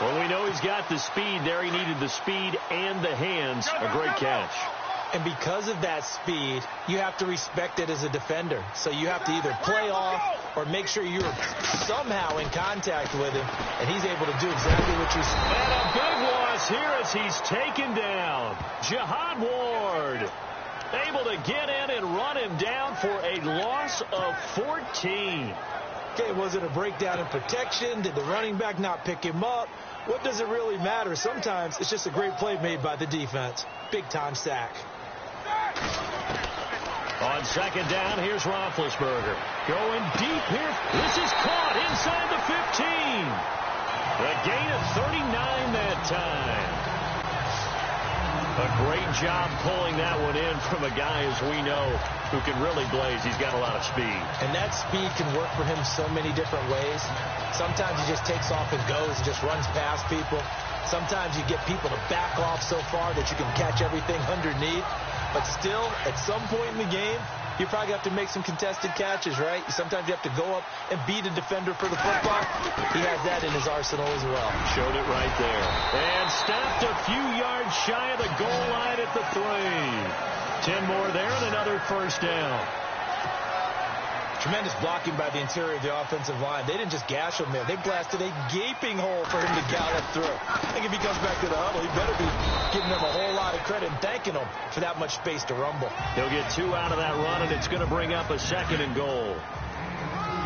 Well, we know he's got the speed there. He needed the speed and the hands. A great catch. And because of that speed, you have to respect it as a defender. So you have to either play off or make sure you're somehow in contact with him, and he's able to do exactly what you said. And a big loss here as he's taken down. Jihad Ward able to get in and run him down for a loss of 14. Okay, was it a breakdown in protection? Did the running back not pick him up? What does it really matter? Sometimes it's just a great play made by the defense. Big-time sack. On second down, here's Roethlisberger. Going deep here. This is caught inside the 15. A gain of 39 that time. A great job pulling that one in from a guy, as we know, who can really blaze. He's got a lot of speed. And that speed can work for him so many different ways. Sometimes he just takes off and goes and just runs past people. Sometimes you get people to back off so far that you can catch everything underneath. But still, at some point in the game, you probably have to make some contested catches, right? Sometimes you have to go up and beat a defender for the football. He has that in his arsenal as well. Showed it right there. And stopped a few yards shy of the goal line at the 3. 10 more there and another first down. Tremendous blocking by the interior of the offensive line. They didn't just gash him there. They blasted a gaping hole for him to gallop through. I think if he comes back to the huddle, he better be giving them a whole lot of credit and thanking them for that much space to rumble. He'll get 2 out of that run, and it's going to bring up a 2nd and goal.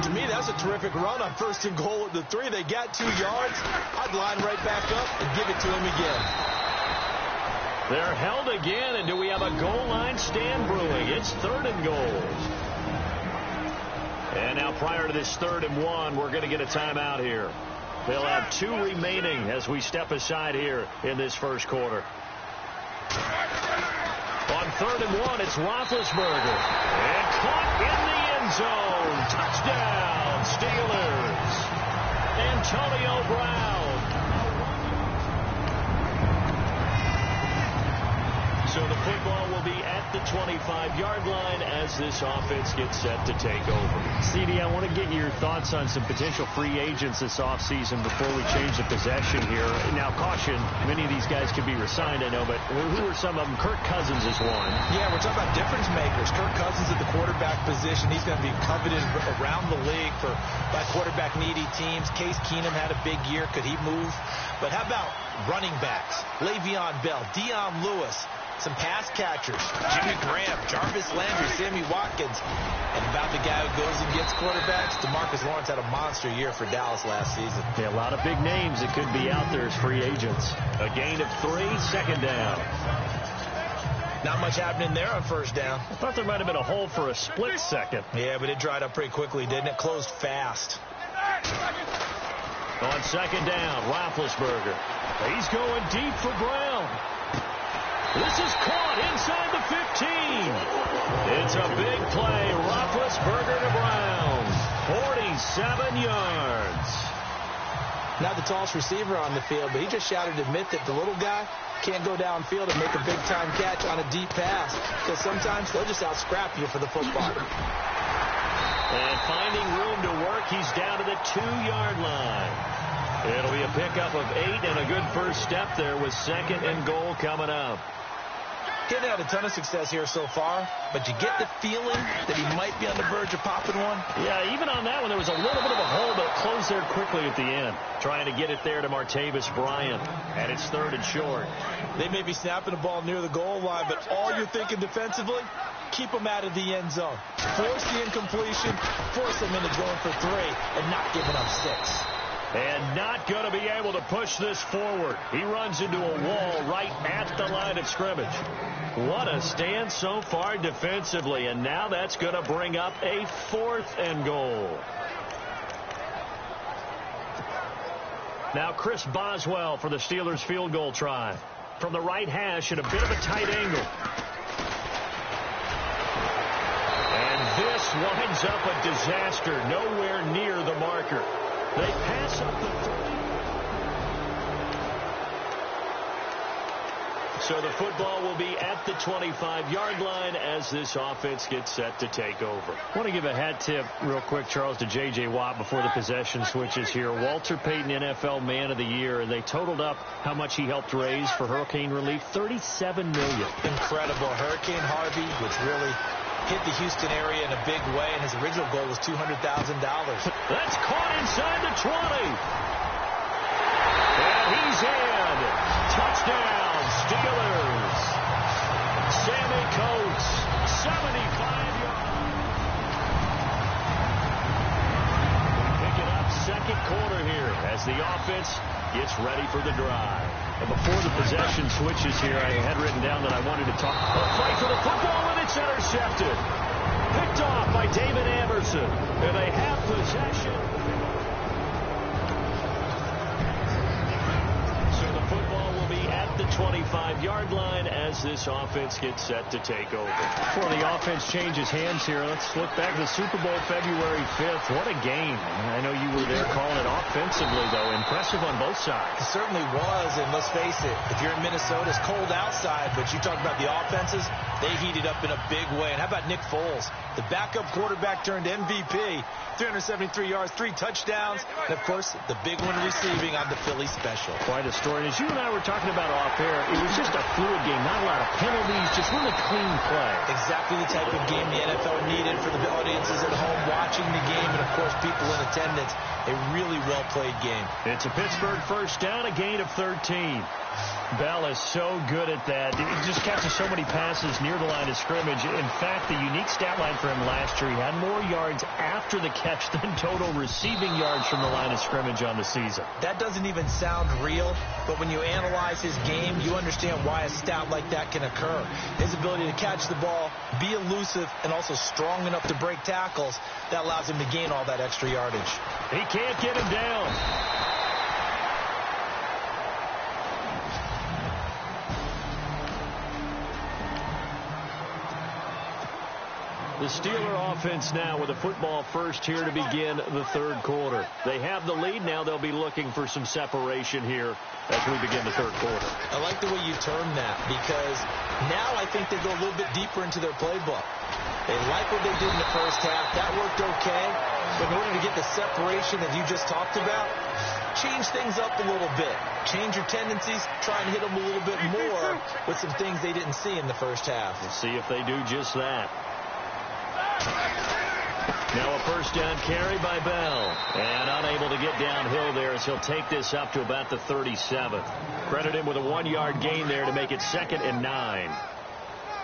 To me, that's a terrific run on 1st and goal at the 3. They got 2 yards. I'd line right back up and give it to him again. They're held again, and do we have a goal line stand brewing? It's 3rd and goal. And now prior to this 3rd and 1, we're going to get a timeout here. They'll have 2 remaining as we step aside here in this first quarter. On 3rd and 1, it's Roethlisberger. And caught in the end zone. Touchdown, Steelers. Antonio Brown. So the football will be at the 25-yard line as this offense gets set to take over. CD, I want to get your thoughts on some potential free agents this offseason before we change the possession here. Now, caution, many of these guys could be resigned, I know, but who are some of them? Kirk Cousins is one. Yeah, we're talking about difference makers. Kirk Cousins at the quarterback position. He's going to be coveted around the league by quarterback-needy teams. Case Keenum had a big year. Could he move? But how about running backs? Le'Veon Bell, Dion Lewis. Some pass catchers, Jimmy Graham, Jarvis Landry, Sammy Watkins. And about the guy who goes and gets quarterbacks, DeMarcus Lawrence had a monster year for Dallas last season. Yeah, a lot of big names that could be out there as free agents. A gain of 3, 2nd down. Not much happening there on 1st down. I thought there might have been a hole for a split second. Yeah, but it dried up pretty quickly, didn't it? Closed fast. On 2nd down, Roethlisberger. He's going deep for Brown. This is caught inside the 15. It's a big play. Roethlisberger to Brown. 47 yards. Not the tallest receiver on the field, but he just shouted to admit that the little guy can't go downfield and make a big-time catch on a deep pass, because sometimes they'll just out-scrap you for the football. And finding room to work, he's down to the 2-yard line. It'll be a pickup of 8 and a good first step there with 2nd and goal coming up. He hasn't had a ton of success here so far, but you get the feeling that he might be on the verge of popping one. Yeah, even on that one, there was a little bit of a hole, but it closed there quickly at the end. Trying to get it there to Martavis Bryant, and it's 3rd and short. They may be snapping the ball near the goal line, but all you're thinking defensively, keep them out of the end zone. Force the incompletion, force them into going for 3, and not giving up 6. And not going to be able to push this forward. He runs into a wall right at the line of scrimmage. What a stand so far defensively. And now that's going to bring up a 4th and goal. Now Chris Boswell for the Steelers field goal try. From the right hash at a bit of a tight angle. And this winds up a disaster. Nowhere near the marker. They pass up the 30. So the football will be at the 25-yard line as this offense gets set to take over. I want to give a hat tip real quick, Charles, to J.J. Watt before the possession switches here. Walter Payton, NFL Man of the Year. They totaled up how much he helped raise for hurricane relief, $37 million. Incredible. Hurricane Harvey, which really hit the Houston area in a big way, and his original goal was $200,000. That's caught inside the 20. And he's in. Touchdown, Steelers. Sammy Coates, 75 yards. Pick it up second quarter here as the offense gets ready for the drive. And before the possession switches here, I had written down that I wanted to talk. A fight for the football, and it's intercepted. Picked off by David Anderson. And they have possession. So the football will be at the 25-yard line as this offense gets set to take over. Before the offense changes hands here, let's look back to the Super Bowl February 5th. What a game. I know you were there calling it offensively, though. Impressive on both sides. It certainly was, and let's face it, if you're in Minnesota, it's cold outside, but you talk about the offenses, they heated up in a big way. And how about Nick Foles? The backup quarterback turned MVP, 373 yards, 3 touchdowns, and, of course, the big one receiving on the Philly special. Quite a story. And as you and I were talking about off air, it was just a fluid game, not a lot of penalties, just really clean play. Exactly the type of game the NFL needed for the audiences at home watching the game, and, of course, people in attendance. A really well-played game. It's a Pittsburgh first down, a gain of 13. Bell is so good at that. He just catches so many passes near the line of scrimmage. In fact, the unique stat line for him last year, he had more yards after the catch than total receiving yards from the line of scrimmage on the season. That doesn't even sound real, but when you analyze his game, you understand why a stat like that can occur. His ability to catch the ball, be elusive, and also strong enough to break tackles, that allows him to gain all that extra yardage. He can't get him down. The Steeler offense now with a football first here to begin the third quarter. They have the lead. Now they'll be looking for some separation here as we begin the third quarter. I like the way you term that, because now I think they go a little bit deeper into their playbook. They like what they did in the first half. That worked okay. But in order to get the separation that you just talked about, change things up a little bit. Change your tendencies. Try and hit them a little bit more with some things they didn't see in the first half. We'll see if they do just that. Now a first down carry by Bell. And unable to get downhill there as he'll take this up to about the 37. Credit him with a 1-yard gain there to make it 2nd and 9.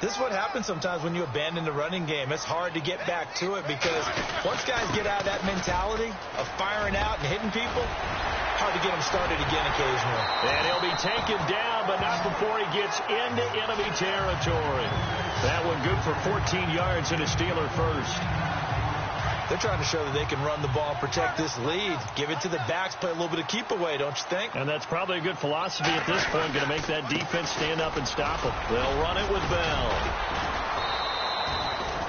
This is what happens sometimes when you abandon the running game. It's hard to get back to it because once guys get out of that mentality of firing out and hitting people, hard to get them started again occasionally. And he'll be taken down, but not before he gets into enemy territory. That one good for 14 yards and a Steeler first. They're trying to show that they can run the ball, protect this lead, give it to the backs, play a little bit of keep away, don't you think? And that's probably a good philosophy at this point, going to make that defense stand up and stop them. They'll run it with Bell.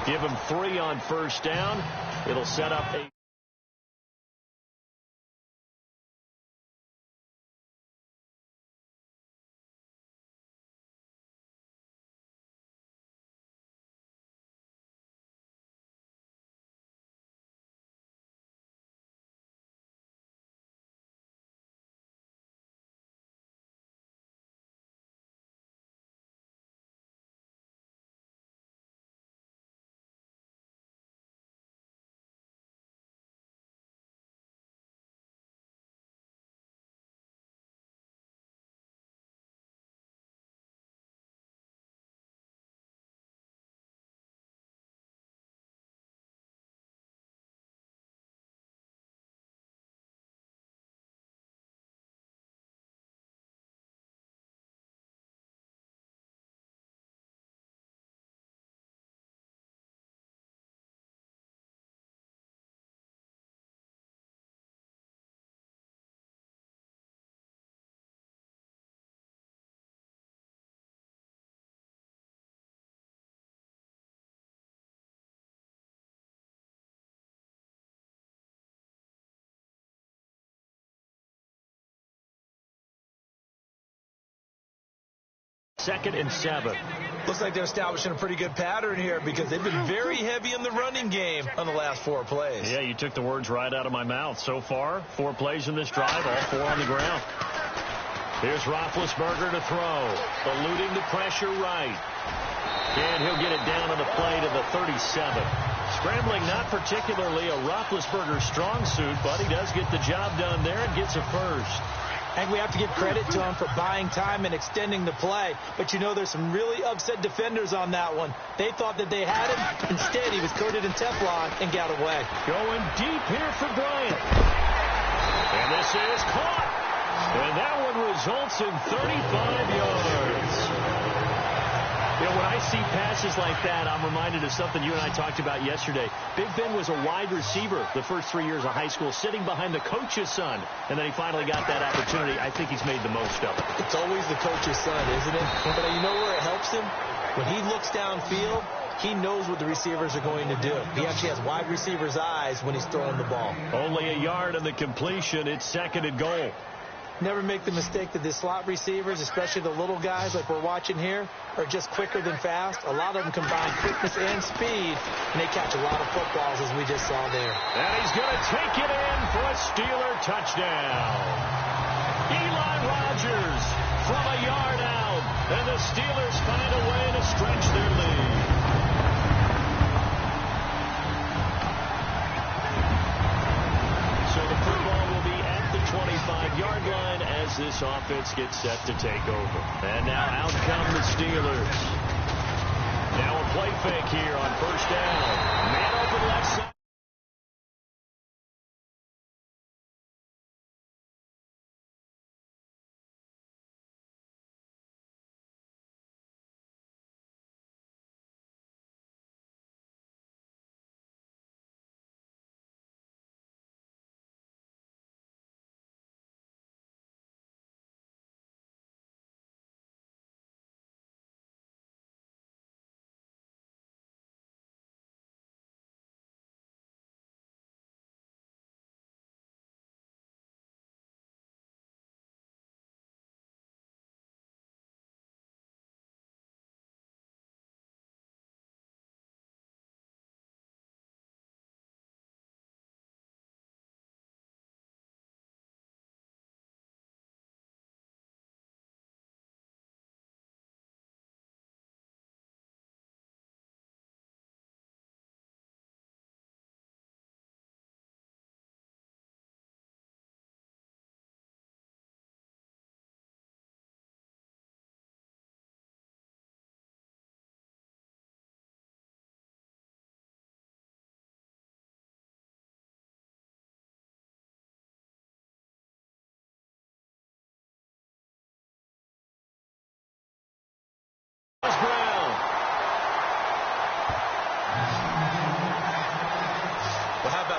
Give him 3 on first down. It'll set up a 2nd and 7. Looks like they're establishing a pretty good pattern here because they've been very heavy in the running game on the last 4 plays. Yeah, you took the words right out of my mouth. So far, 4 plays in this drive, all 4 on the ground. Here's Roethlisberger to throw. Eluding the pressure right. And he'll get it down on the play to the 37. Scrambling not particularly a Roethlisberger strong suit, but he does get the job done there and gets a first. And we have to give credit to him for buying time and extending the play. But, you know, there's some really upset defenders on that one. They thought that they had him. Instead, he was coated in Teflon and got away. Going deep here for Bryant. And this is caught. And that one results in 35 yards. You know, when I see passes like that, I'm reminded of something you and I talked about yesterday. Big Ben was a wide receiver the first 3 years of high school, sitting behind the coach's son. And then he finally got that opportunity. I think he's made the most of it. It's always the coach's son, isn't it? But you know where it helps him? When he looks downfield, he knows what the receivers are going to do. He actually has wide receivers' eyes when he's throwing the ball. Only a yard on the completion. It's 2nd and goal. Never make the mistake that the slot receivers, especially the little guys like we're watching here, are just quicker than fast. A lot of them combine quickness and speed, and they catch a lot of footballs, as we just saw there. And he's going to take it in for a Steeler touchdown. Eli Rogers from a yard out, and the Steelers find a way to stretch their lead. So the football will be at the 25-yard line as this offense gets set to take over. And now out come the Steelers. Now a play fake here on first down. Man open left side.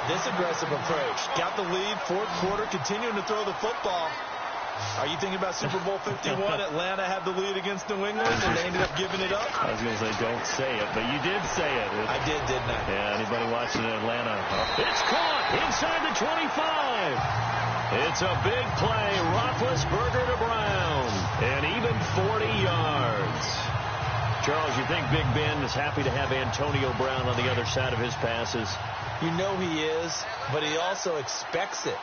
This aggressive approach. Got the lead, 4th quarter, continuing to throw the football. Are you thinking about Super Bowl 51? Atlanta had the lead against New England, and they ended up giving it up? I was going to say, don't say it, but you did say it. I did, didn't I? Yeah, anybody watching in Atlanta? It's caught inside the 25. It's a big play. Roethlisberger to Brown. And even 40 yards. Charles, you think Big Ben is happy to have Antonio Brown on the other side of his passes? You know he is, but he also expects it.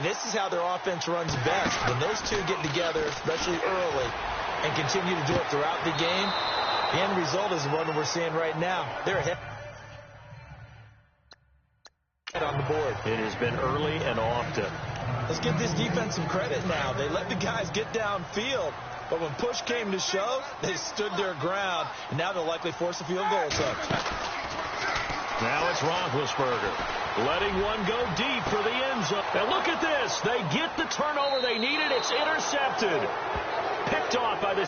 This is how their offense runs best. When those two get together, especially early, and continue to do it throughout the game, the end result is the one that we're seeing right now. They're ahead on the board. It has been early and often. Let's give this defense some credit now. They let the guys get downfield, but when push came to shove, they stood their ground, and now they'll likely force a field goal attempt. Now it's Roethlisberger letting one go deep for the end zone. And look at this. They get the turnover they needed. It's intercepted. Picked off by the